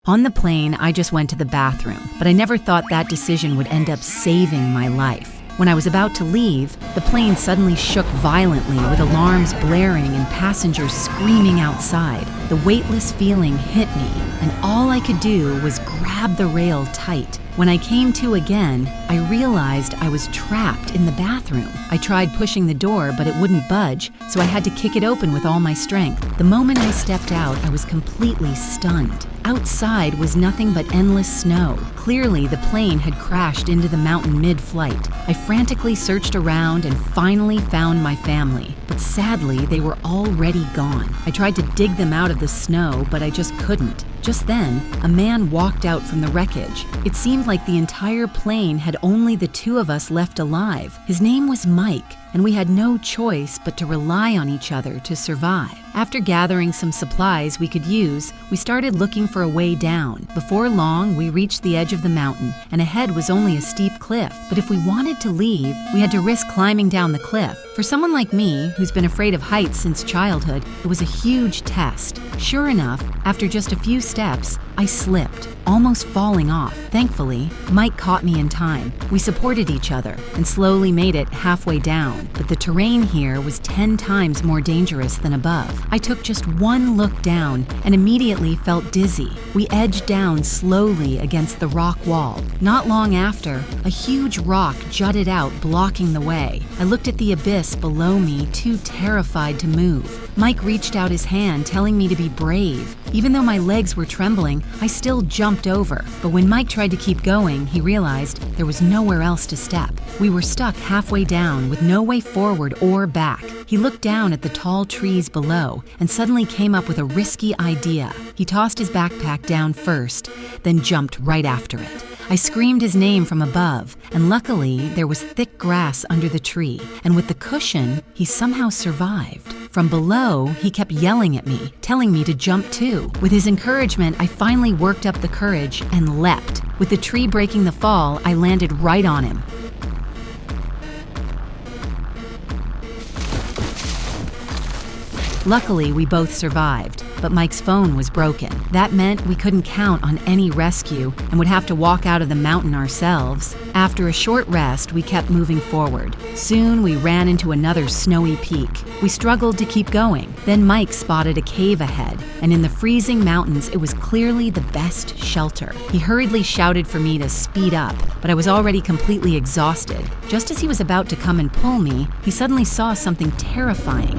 On the plane, I just went to the bathroom, but I never thought that decision would end up saving my life. When I was about to leave, the plane suddenly shook violently with alarms blaring and passengers screaming outside. The weightless feeling hit me, and all I could do was grab the rail tight. When I came to again, I realized I was trapped in the bathroom. I tried pushing the door, but it wouldn't budge, so I had to kick it open with all my strength. The moment I stepped out, I was completely stunned. Outside was nothing but endless snow. Clearly, the plane had crashed into the mountain mid-flight. I frantically searched around and finally found my family, but sadly, they were already gone. I tried to dig them out of the snow, but I just couldn't. Just then, a man walked out from the wreckage. It seemed like the entire plane had only the two of us left alive. His name was Mike, and we had no choice but to rely on each other to survive. After gathering some supplies we could use, we started looking for a way down. Before long, we reached the edge of the mountain, and ahead was only a steep cliff. But if we wanted to leave, we had to risk climbing down the cliff. For someone like me, who's been afraid of heights since childhood, it was a huge test. Sure enough, after just a few steps, I slipped, almost falling off. Thankfully, Mike caught me in time. We supported each other and slowly made it halfway down, but the terrain here was 10 times more dangerous than above. I took just one look down and immediately felt dizzy. We edged down slowly against the rock wall. Not long after, a huge rock jutted out, blocking the way. I looked at the abyss below me, too terrified to move. Mike reached out his hand, telling me to be brave. Even though my legs were trembling, I still jumped over. But when Mike tried to keep going, he realized there was nowhere else to step. We were stuck halfway down with no way forward or back. He looked down at the tall trees below and suddenly came up with a risky idea. He tossed his backpack down first, then jumped right after it. I screamed his name from above, and luckily there was thick grass under the tree, and with the cushion, he somehow survived. From below, he kept yelling at me, telling me to jump too. With his encouragement, I finally worked up the courage and leapt. With the tree breaking the fall, I landed right on him. Luckily, we both survived, but Mike's phone was broken. That meant we couldn't count on any rescue and would have to walk out of the mountain ourselves. After a short rest, we kept moving forward. Soon, we ran into another snowy peak. We struggled to keep going. Then Mike spotted a cave ahead, and in the freezing mountains, it was clearly the best shelter. He hurriedly shouted for me to speed up, but I was already completely exhausted. Just as he was about to come and pull me, he suddenly saw something terrifying.